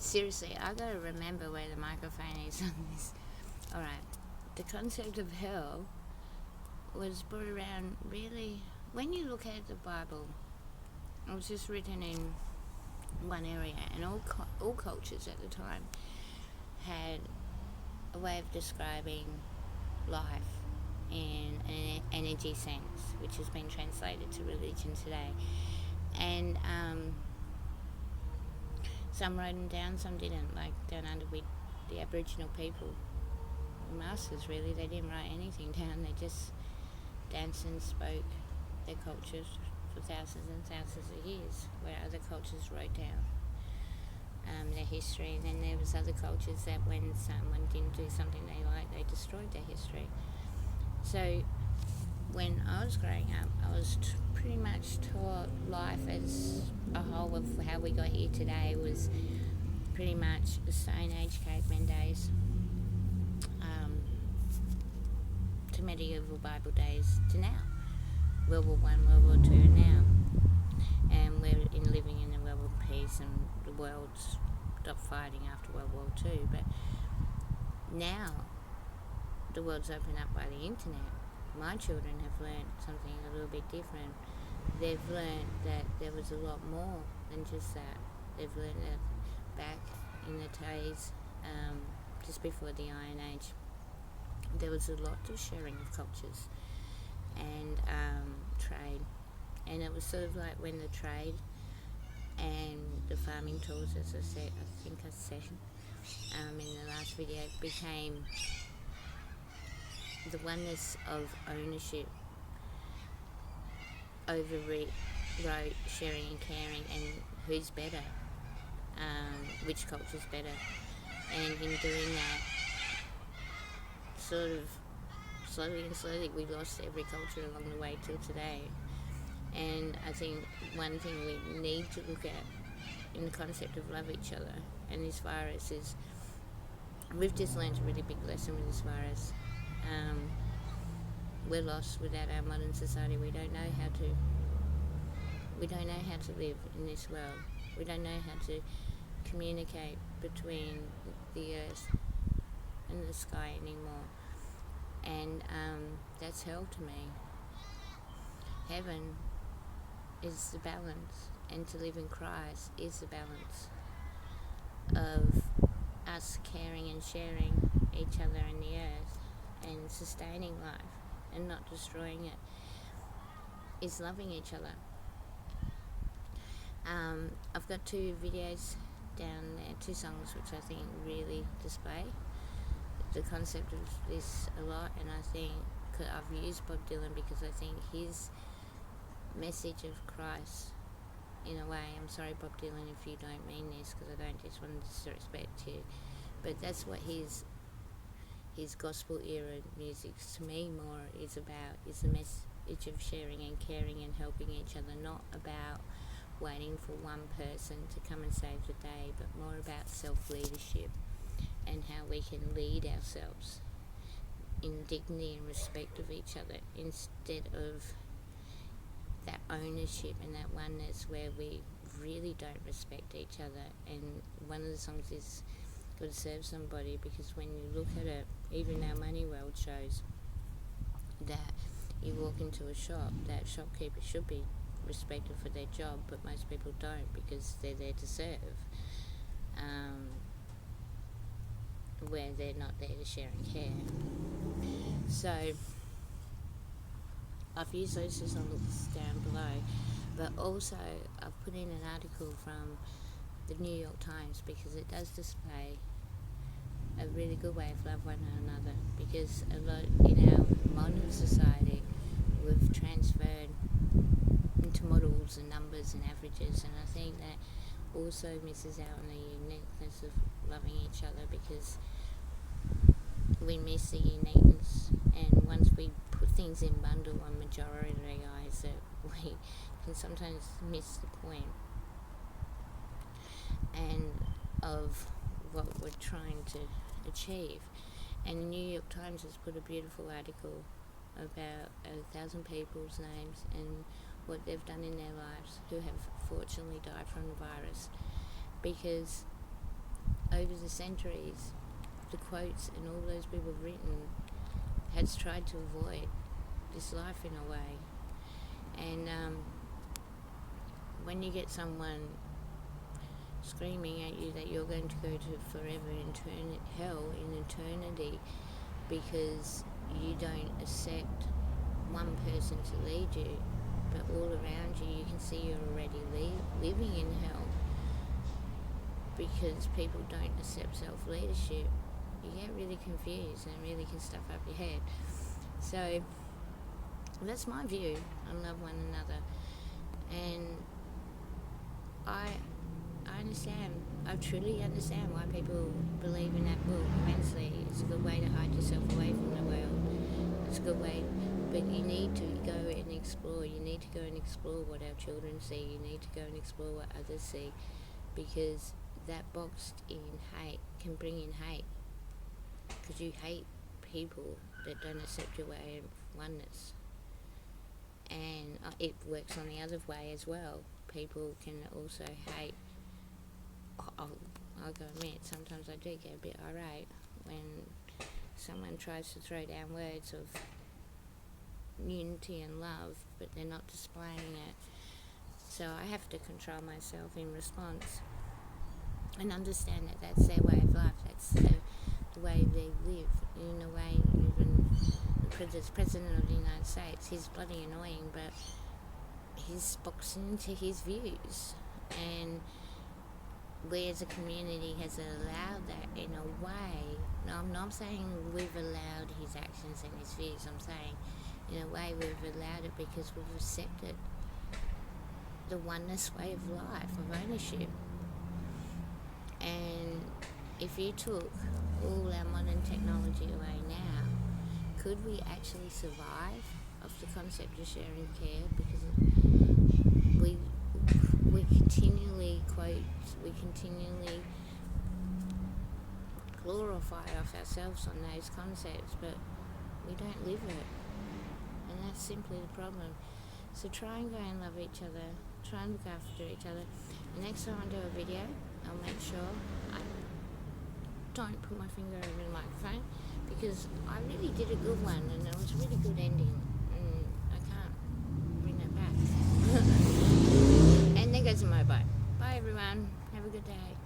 Seriously, I gotta remember where the microphone is on this. Alright, the concept of hell was brought around really, when you look at the Bible, it was just written in one area, and all cultures at the time had a way of describing life in an energy sense, which has been translated to religion today. And some wrote them down, some didn't. Like down under with the Aboriginal people, the masters, really, they didn't write anything down. They just danced and spoke their cultures for thousands and thousands of years, where other cultures wrote down their history. And then there was other cultures that when someone didn't do something they liked, they destroyed their history. So when I was growing up, I was pretty much taught life as a whole of how we got here today was pretty much the Stone Age caveman days to medieval Bible days to now. World War I, World War II, and now. And we're living in a world of peace, and the world stopped fighting after World War II. But now the world's opened up by the internet. My children have learned something a little bit different. They've learned that there was a lot more than just that. They've learned that back in the days, just before the Iron Age, there was a lot of sharing of cultures and trade. And it was sort of like when the trade and the farming tools, as I said, in the last video, became the oneness of ownership overwrote sharing and caring, and who's better, which culture's better. And in doing that, sort of slowly and slowly, we lost every culture along the way till today. And I think one thing we need to look at in the concept of love each other and this virus is, we've just learned a really big lesson with this virus. We're lost without our modern society. We don't know how to live in this world. We don't know how to communicate between the earth and the sky anymore. And that's hell to me. Heaven is the balance, and to live in Christ is the balance of us caring and sharing each other in the earth and sustaining life and not destroying it, is loving each other. I've got 2 videos down there, 2 songs which I think really display the concept of this a lot, and I think I've used Bob Dylan because I think his message of Christ, in a way, I'm sorry Bob Dylan if you don't mean this, because I don't just want to disrespect you, but that's what his gospel era music to me more is about, is the message of sharing and caring and helping each other, not about waiting for one person to come and save the day, but more about self-leadership and how we can lead ourselves in dignity and respect of each other, instead of that ownership and that oneness where we really don't respect each other. And one of the songs is "Gotta Serve Somebody," because when you look at it, even our money world shows that you walk into a shop, that shopkeeper should be respected for their job, but most people don't, because they're there to serve, where they're not there to share and care. So I've used those 2 songs down below, but also I've put in an article from the New York Times, because it does display a really good way of love one another, because a lot in our modern society we've transferred into models and numbers and averages, and I think that also misses out on the uniqueness of loving each other, because we miss the uniqueness, and once we put things in bundle on majority eyes, that we can sometimes miss the point and of what we're trying to achieve. And the New York Times has put a beautiful article about 1,000 people's names and what they've done in their lives who have fortunately died from the virus, because over the centuries, the quotes and all those people have written has tried to avoid this life in a way. And when you get someone screaming at you that you're going to go to forever hell in eternity because you don't accept one person to lead you, but all around you can see you're already living in hell because people don't accept self-leadership, you get really confused and it really can stuff up your head. So that's my view on love one another. And I understand, I truly understand why people believe in that book immensely. It's a good way to hide yourself away from the world. It's a good way, but you need to go and explore. You need to go and explore what our children see. You need to go and explore what others see, because that boxed in hate can bring in hate, because you hate people that don't accept your way of oneness. And it works on the other way as well. People can also hate. I'll go admit, sometimes I do get a bit irate when someone tries to throw down words of unity and love, but they're not displaying it. So I have to control myself in response and understand that that's their way of life, that's the way they live. In a way, even the President of the United States, he's bloody annoying, but he's boxing into his views. And we as a community has allowed that in a way. No, I'm not saying we've allowed his actions and his views. I'm saying in a way we've allowed it because we've accepted the oneness way of life, of ownership. And if you took all our modern technology away now, could we actually survive off the concept of sharing care? Because we continually quote, we continually glorify of ourselves on those concepts, but we don't live it. And that's simply the problem. So try and go and love each other, try and look after each other. And next time I do a video, I'll make sure I don't put my finger over the microphone, because I really did a good one and it was a really good ending, and I can't bring that back. And there goes the mobile. Bye everyone, have a good day.